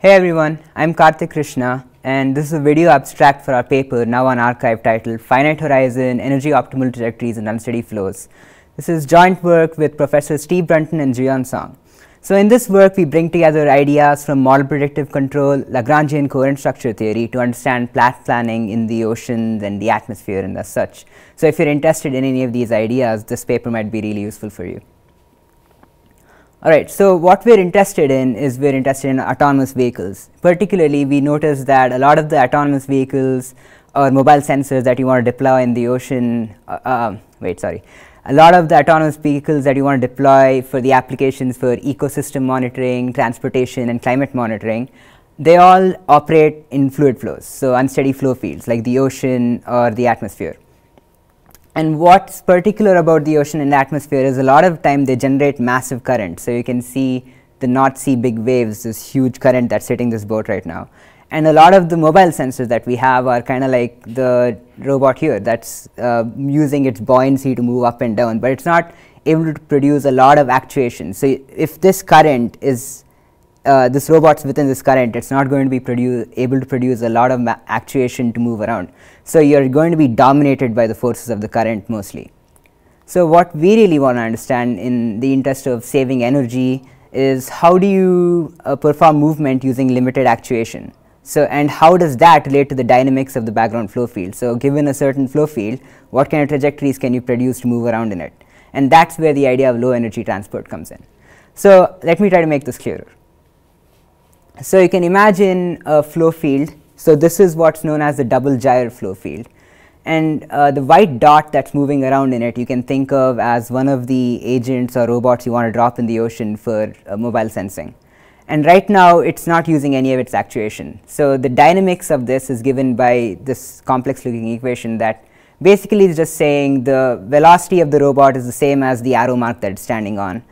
Hey everyone, I'm Kartik Krishna and this is a video abstract for our paper now on arXiv titled Finite-Horizon, Energy Optimal Trajectories and Unsteady Flows. This is joint work with Professor Steve Brunton and Zhuoyuan. So in this work we bring together ideas from model predictive control, Lagrangian coherent structure theory to understand path planning in the oceans and the atmosphere and as such. So if you're interested in any of these ideas, this paper might be really useful for you. Alright, so what we're interested in is we're interested in autonomous vehicles. Particularly, we notice that a lot of the autonomous vehicles or mobile sensors that you want to deploy in the ocean, a lot of the autonomous vehicles that you want to deploy for the applications for ecosystem monitoring, transportation and climate monitoring, they all operate in fluid flows, so unsteady flow fields like the ocean or the atmosphere. And what's particular about the ocean and the atmosphere is a lot of time they generate massive current. So you can see the North Sea big waves, this huge current that's hitting this boat right now. And a lot of the mobile sensors that we have are kind of like the robot here that's using its buoyancy to move up and down, but it's not able to produce a lot of actuation. So if this current is this robot's within this current, it's not going to be able to produce a lot of actuation to move around. So you're going to be dominated by the forces of the current mostly. So what we really want to understand in the interest of saving energy is how do you perform movement using limited actuation. So and how does that relate to the dynamics of the background flow field. So given a certain flow field, what kind of trajectories can you produce to move around in it? And that's where the idea of low energy transport comes in. So let me try to make this clearer. So you can imagine a flow field. So this is what's known as the double gyre flow field, and the white dot that's moving around in it you can think of as one of the agents or robots you want to drop in the ocean for mobile sensing. And right now it's not using any of its actuation. So the dynamics of this is given by this complex looking equation that basically is just saying the velocity of the robot is the same as the arrow mark that it's standing on,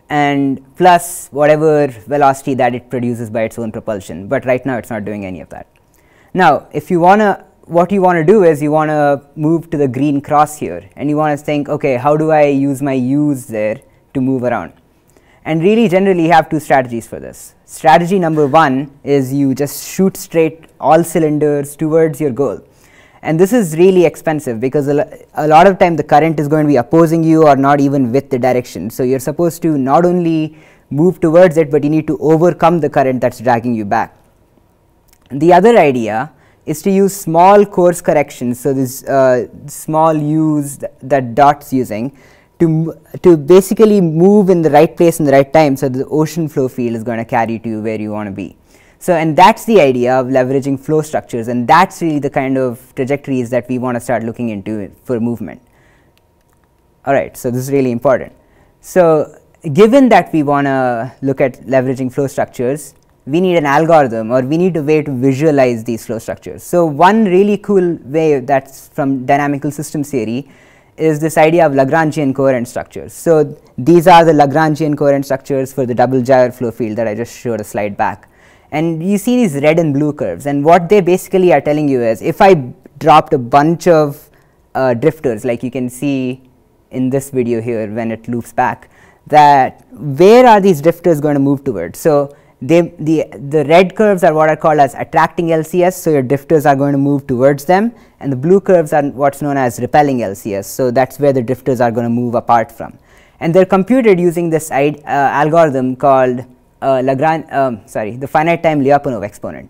and plus whatever velocity that it produces by its own propulsion, but right now it's not doing any of that. Now if you want to, what you want to do is you want to move to the green cross here and you want to think, okay, how do I use my U's there to move around? And really generally you have two strategies for this. Strategy number one is you just shoot straight all cylinders towards your goal. And this is really expensive because a lot of time the current is going to be opposing you or not even with the direction. So you're supposed to not only move towards it, but you need to overcome the current that's dragging you back. The other idea is to use small course corrections. So this small U's that dot's using to basically move in the right place in the right time. So the ocean flow field is going to carry you to where you want to be. So and that's the idea of leveraging flow structures, and that's really the kind of trajectories that we want to start looking into for movement. Alright, so this is really important. So given that we want to look at leveraging flow structures, we need an algorithm or we need a way to visualize these flow structures. So one really cool way that's from dynamical systems theory is this idea of Lagrangian coherent structures. So these are the Lagrangian coherent structures for the double gyre flow field that I just showed a slide back. And you see these red and blue curves, and what they basically are telling you is if I dropped a bunch of drifters, like you can see in this video here when it loops back, that where are these drifters going to move towards? So the red curves are what are called as attracting LCS, so your drifters are going to move towards them, and the blue curves are what's known as repelling LCS, so that's where the drifters are going to move apart from. And they're computed using this algorithm called the finite-time Lyapunov exponent.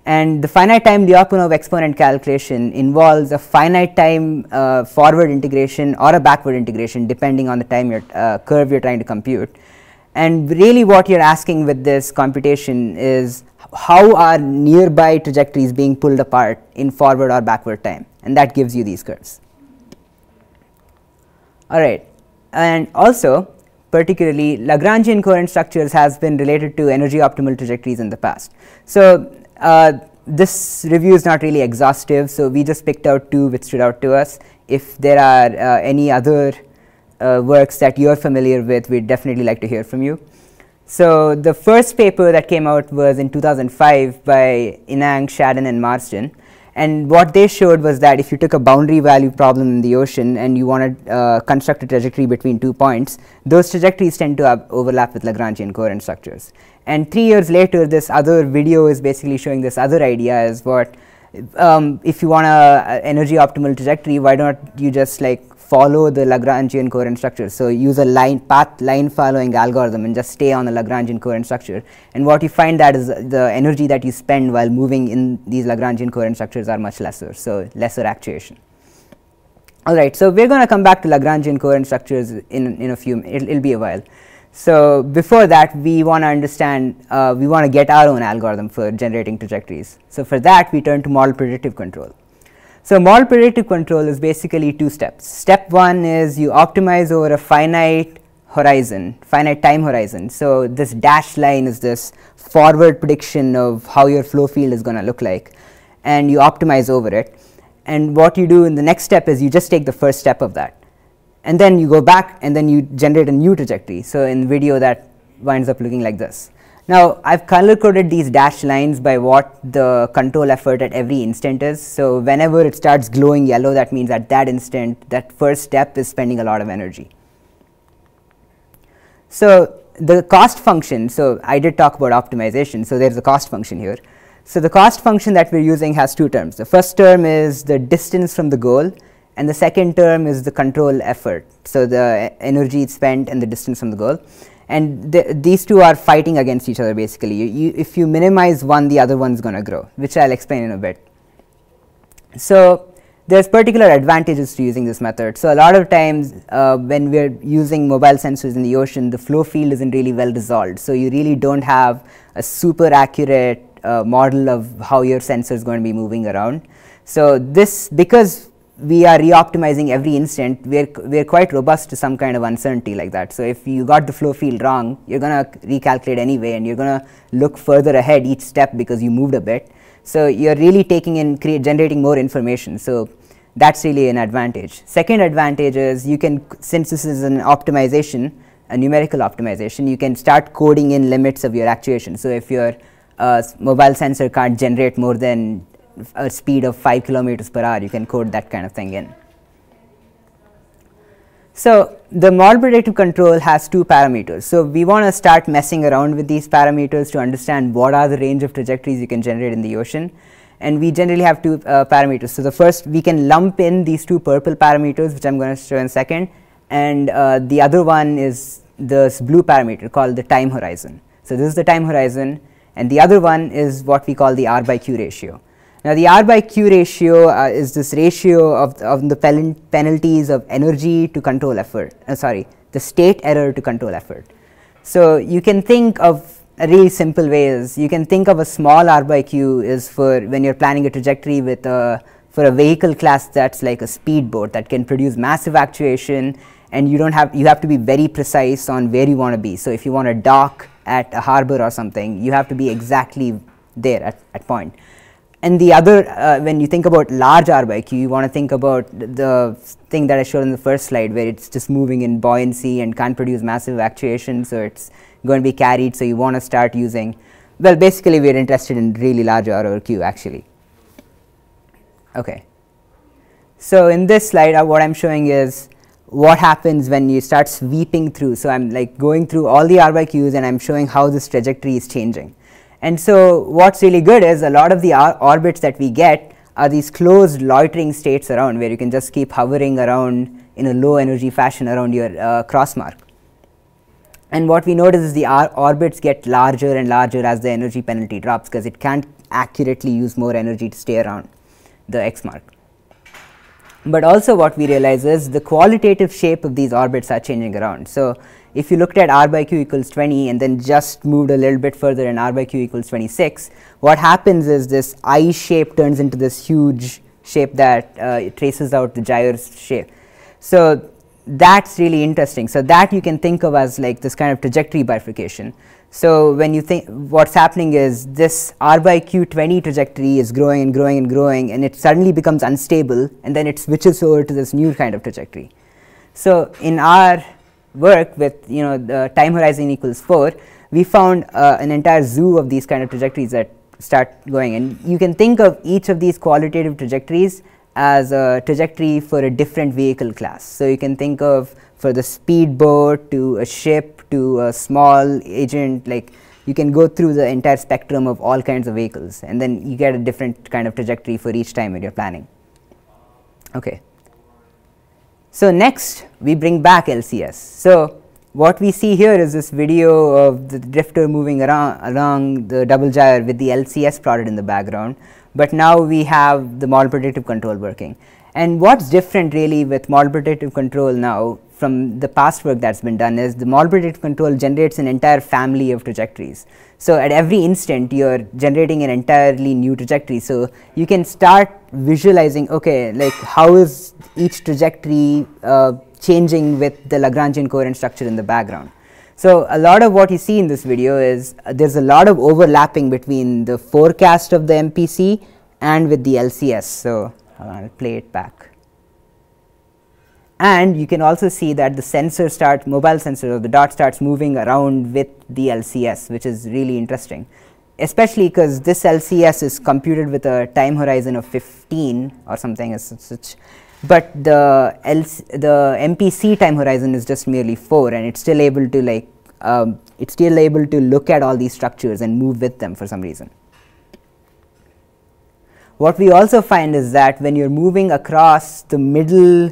And the finite-time Lyapunov exponent calculation involves a finite-time forward integration or a backward integration depending on the time curve you're trying to compute. And really what you're asking with this computation is how are nearby trajectories being pulled apart in forward or backward time, and that gives you these curves. Alright, and also particularly Lagrangian coherent structures has been related to energy optimal trajectories in the past. So this review is not really exhaustive, so we just picked out two which stood out to us. If there are any other works that you're familiar with, we'd definitely like to hear from you. So the first paper that came out was in 2005 by Inang, Shadden and Marsden. And what they showed was that if you took a boundary value problem in the ocean and you want to construct a trajectory between 2 points, those trajectories tend to overlap with Lagrangian coherent structures. And 3 years later, this other video is basically showing this other idea is what, if you want a energy optimal trajectory, why don't you just like follow the Lagrangian coherent structure? So use a path line following algorithm and just stay on the Lagrangian coherent structure. And what you find that is the energy that you spend while moving in these Lagrangian coherent structures are much lesser, so lesser actuation. All right, so we're going to come back to Lagrangian coherent structures in a few, it'll be a while. So before that, we want to understand, we want to get our own algorithm for generating trajectories. So for that, we turn to model predictive control. So model predictive control is basically 2 steps. Step 1 is you optimize over a finite time horizon. So this dashed line is this forward prediction of how your flow field is going to look like, and you optimize over it. And what you do in the next step is you just take the first step of that, and then you go back and then you generate a new trajectory. So in the video that winds up looking like this. Now I've color coded these dashed lines by what the control effort at every instant is. So whenever it starts glowing yellow, that means at that instant that first step is spending a lot of energy. So the cost function, so I did talk about optimization, so there's a cost function here. So the cost function that we're using has 2 terms. The first term is the distance from the goal, and the second term is the control effort, so the energy spent and the distance from the goal. And these 2 are fighting against each other basically. If you minimize one, the other one's going to grow, which I'll explain in a bit. So there's particular advantages to using this method. So a lot of times when we're using mobile sensors in the ocean, the flow field isn't really well resolved. So you really don't have a super accurate model of how your sensor is going to be moving around. So this, because we are re-optimizing every instant, we're quite robust to some kind of uncertainty like that. So if you got the flow field wrong, you're going to recalculate anyway, and you're going to look further ahead each step because you moved a bit. So you're really taking in, generating more information. So that's really an advantage. Second advantage is you can, since this is an optimization, a numerical optimization, you can start coding in limits of your actuation. So if your mobile sensor can't generate more than a speed of 5 kilometers per hour, you can code that kind of thing in. So the model predictive control has 2 parameters. So we want to start messing around with these parameters to understand what are the range of trajectories you can generate in the ocean. And we generally have 2 parameters. So the first, we can lump in these 2 purple parameters, which I'm going to show in a second, and the other one is this blue parameter called the time horizon. So this is the time horizon, and the other one is what we call the R by Q ratio. Now the R by Q ratio is this ratio of the penalties of energy to control effort, the state error to control effort. So you can think of a really simple way is, you can think of a small R by Q is for when you're planning a trajectory with for a vehicle class that's like a speedboat that can produce massive actuation, and you have to be very precise on where you want to be. So if you want to dock at a harbor or something, you have to be exactly there at point. And the other, when you think about large R by Q, you want to think about the thing that I showed in the first slide, where it's just moving in buoyancy and can't produce massive actuation, so it's going to be carried. So you want to start using, well, basically we're interested in really large R over Q actually. Okay. So in this slide, what I'm showing is what happens when you start sweeping through. So I'm like going through all the R by Qs, and I'm showing how this trajectory is changing. And so what's really good is a lot of the orbits that we get are these closed loitering states around, where you can just keep hovering around in a low energy fashion around your cross mark. And what we notice is the orbits get larger and larger as the energy penalty drops, because it can't accurately use more energy to stay around the X mark. But also what we realize is the qualitative shape of these orbits are changing around. So if you looked at R by Q equals 20 and then just moved a little bit further and R by Q equals 26, what happens is this I shape turns into this huge shape that it traces out the gyre's shape. So that's really interesting. So that you can think of as like this kind of trajectory bifurcation. So when you think, what's happening is this R by Q 20 trajectory is growing and growing and growing, and it suddenly becomes unstable, and then it switches over to this new kind of trajectory. So in our work with the time horizon equals 4, we found an entire zoo of these kind of trajectories that start going, and you can think of each of these qualitative trajectories as a trajectory for a different vehicle class. So you can think of for the speedboat to a ship to a small agent, like you can go through the entire spectrum of all kinds of vehicles, and then you get a different kind of trajectory for each time when you're planning. Okay. So next we bring back LCS. So what we see here is this video of the drifter moving along the double gyre with the LCS plotted in the background, but now we have the model predictive control working. And what's different really with model predictive control now from the past work that's been done is the model predictive control generates an entire family of trajectories. So at every instant you're generating an entirely new trajectory, so you can start visualizing, okay, like how is each trajectory changing with the Lagrangian coherent structure in the background. So a lot of what you see in this video is there's a lot of overlapping between the forecast of the MPC and with the LCS. So I'll play it back. And you can also see that the sensor starts, mobile sensor of the dot starts moving around with the LCS, which is really interesting, especially because this LCS is computed with a time horizon of 15 or something as such, but the MPC time horizon is just merely 4, and it's still able to look at all these structures and move with them for some reason. What we also find is that when you're moving across the middle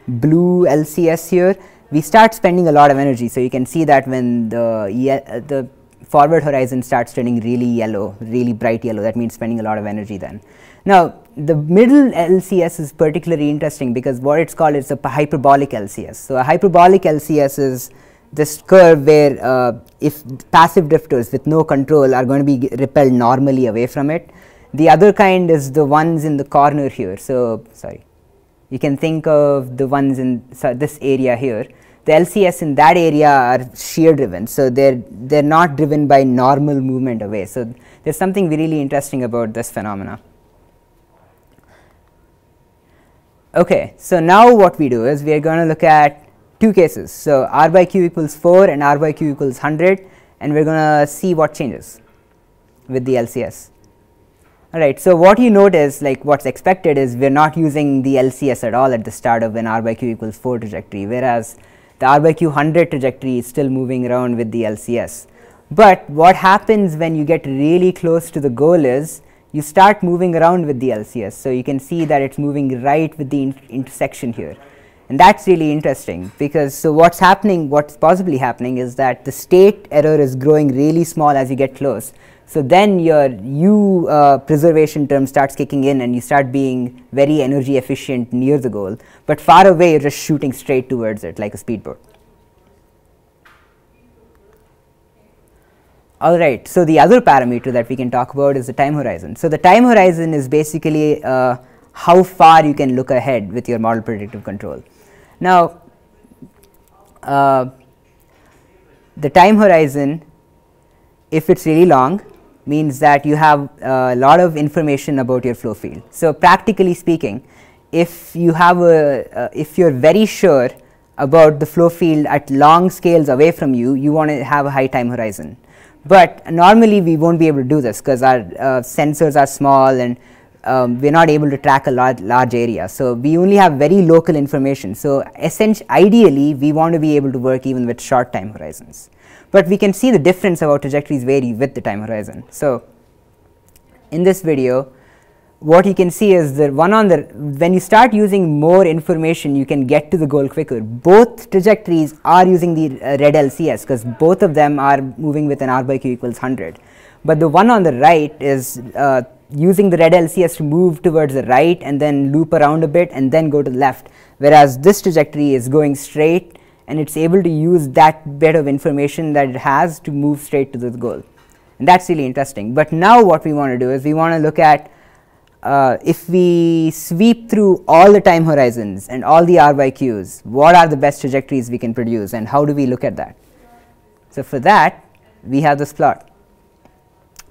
blue LCS here, we start spending a lot of energy. So you can see that when the forward horizon starts turning really yellow, really bright yellow, that means spending a lot of energy then. Now the middle LCS is particularly interesting because what it's called is a hyperbolic LCS. So a hyperbolic LCS is this curve where if passive drifters with no control are going to be repelled normally away from it. The other kind is the ones in the corner here. So sorry, you can think of the ones in this area here. The LCS in that area are shear driven, so they're not driven by normal movement away. So there's something really interesting about this phenomena. Okay, so now what we do is we are going to look at two cases. So R by Q equals 4 and R by Q equals 100, and we're going to see what changes with the LCS. Alright, so what you notice, like what's expected is we're not using the LCS at all at the start of an R by Q equals 4 trajectory, whereas the R by Q 100 trajectory is still moving around with the LCS. But what happens when you get really close to the goal is you start moving around with the LCS. So you can see that it's moving right with the intersection here. And that's really interesting because so what's possibly happening is that the state error is growing really small as you get close. So then your U preservation term starts kicking in and you start being very energy efficient near the goal, but far away you're just shooting straight towards it like a speedboat. Alright, so the other parameter that we can talk about is the time horizon. So the time horizon is basically how far you can look ahead with your model predictive control. Now the time horizon, if it's really long, means that you have a lot of information about your flow field. So practically speaking, if you have if you're very sure about the flow field at long scales away from you, you want to have a high time horizon. But normally we won't be able to do this because our sensors are small and we're not able to track a large area. So we only have very local information. So ideally we want to be able to work even with short time horizons. But we can see the difference of how trajectories vary with the time horizon. So in this video, what you can see is that when you start using more information, you can get to the goal quicker. Both trajectories are using the red LCS because both of them are moving with an R by Q equals 100. But the one on the right is using the red LCS to move towards the right and then loop around a bit and then go to the left, whereas this trajectory is going straight and it's able to use that bit of information that it has to move straight to the goal. And that's really interesting. But now what we want to do is we want to look at if we sweep through all the time horizons and all the R by Qs, what are the best trajectories we can produce and how do we look at that? So for that we have this plot.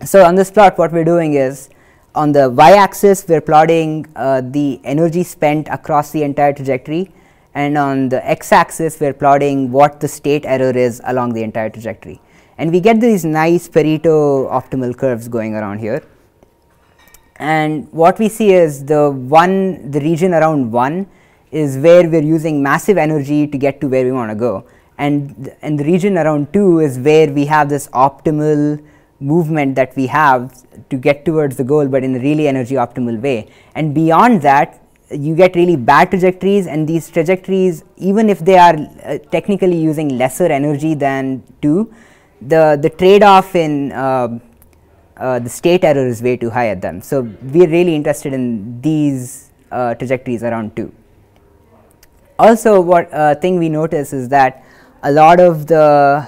So on this plot what we're doing is on the y-axis we're plotting the energy spent across the entire trajectory, and on the x-axis we're plotting what the state error is along the entire trajectory. And we get these nice Pareto optimal curves going around here. And what we see is the region around 1 is where we're using massive energy to get to where we want to go, and the region around 2 is where we have this optimal movement that we have to get towards the goal, but in a really energy optimal way. And beyond that, you get really bad trajectories, and these trajectories, even if they are technically using lesser energy than 2, the trade-off in the state error is way too high at them. So we are really interested in these trajectories around 2. Also, what thing we notice is that a lot of the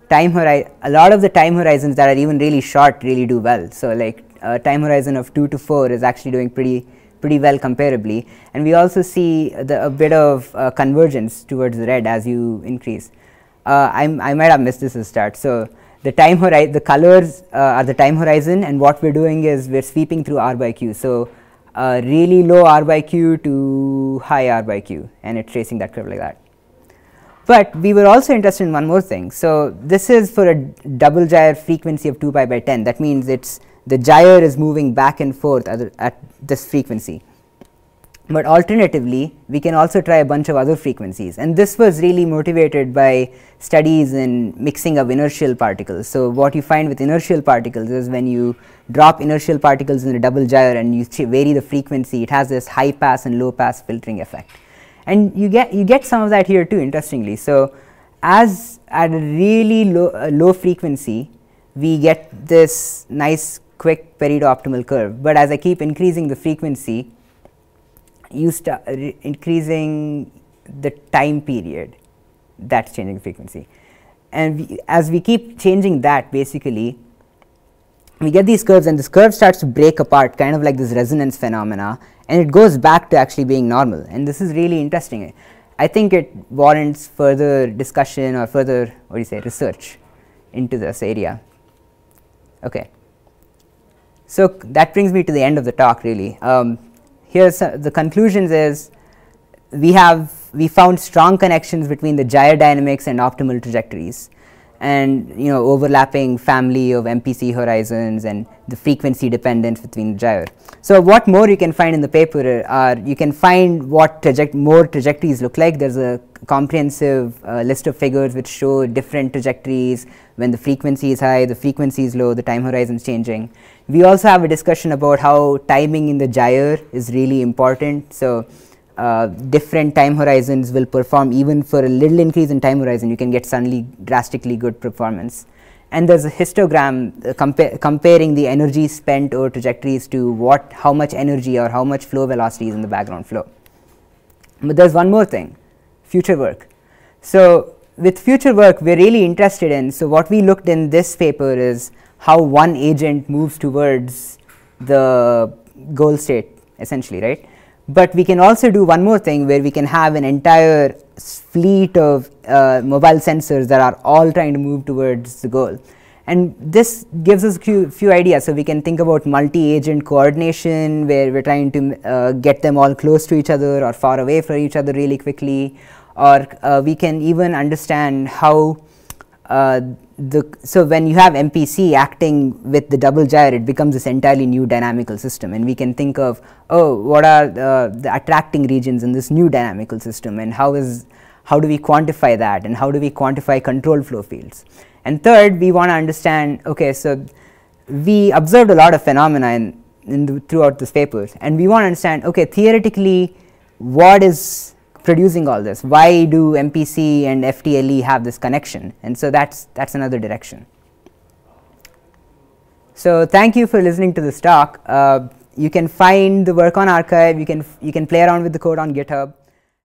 time horizons that are even really short really do well. So like time horizon of 2 to 4 is actually doing pretty well comparably, and we also see a bit of convergence towards the red as you increase. I might have missed this at the start. So the colors are the time horizon, and what we're doing is we're sweeping through R by Q. So really low R by Q to high R by Q, and it's tracing that curve like that. But we were also interested in one more thing. So this is for a double gyre frequency of 2 pi by 10. That means the gyre is moving back and forth at this frequency. But alternatively, we can also try a bunch of other frequencies, and this was really motivated by studies in mixing of inertial particles. So what you find with inertial particles is when you drop inertial particles in a double gyre and you vary the frequency, it has this high pass and low pass filtering effect. And you get some of that here too, interestingly. So as at a really low frequency, we get this nice quick period-optimal curve. But as I keep increasing the frequency, you start increasing the time period that's changing the frequency. And as we keep changing that, basically, we get these curves, and this curve starts to break apart, kind of like this resonance phenomena, and it goes back to actually being normal. And this is really interesting. I think it warrants further discussion or further, research into this area. Okay. So that brings me to the end of the talk, really. Here's the conclusions is we found strong connections between the gyre dynamics and optimal trajectories, and overlapping family of MPC horizons and the frequency dependence between the gyre. So what more you can find in the paper are you can find what more trajectories look like. There's a comprehensive list of figures which show different trajectories when the frequency is high, the frequency is low, the time horizon is changing. We also have a discussion about how timing in the gyre is really important. So different time horizons will perform. Even for a little increase in time horizon, you can get suddenly drastically good performance. And there's a histogram comparing the energy spent over trajectories to how much energy or how much flow velocity is in the background flow. But there's one more thing, future work. So with future work, we're really interested in, so what we looked in this paper is how one agent moves towards the goal state, essentially, right? But we can also do one more thing where we can have an entire fleet of mobile sensors that are all trying to move towards the goal. And this gives us a few ideas. So we can think about multi-agent coordination, where we're trying to get them all close to each other or far away from each other really quickly. Or we can even understand how so when you have MPC acting with the double gyre, it becomes this entirely new dynamical system, and we can think of, oh, what are the attracting regions in this new dynamical system, and how do we quantify that, and how do we quantify control flow fields. And third, we want to understand, okay, so we observed a lot of phenomena throughout this paper, and we want to understand, okay, theoretically, what is producing all this? Why do MPC and FTLE have this connection? And so that's another direction. So thank you for listening to this talk. You can find the work on arXiv. You can play around with the code on GitHub.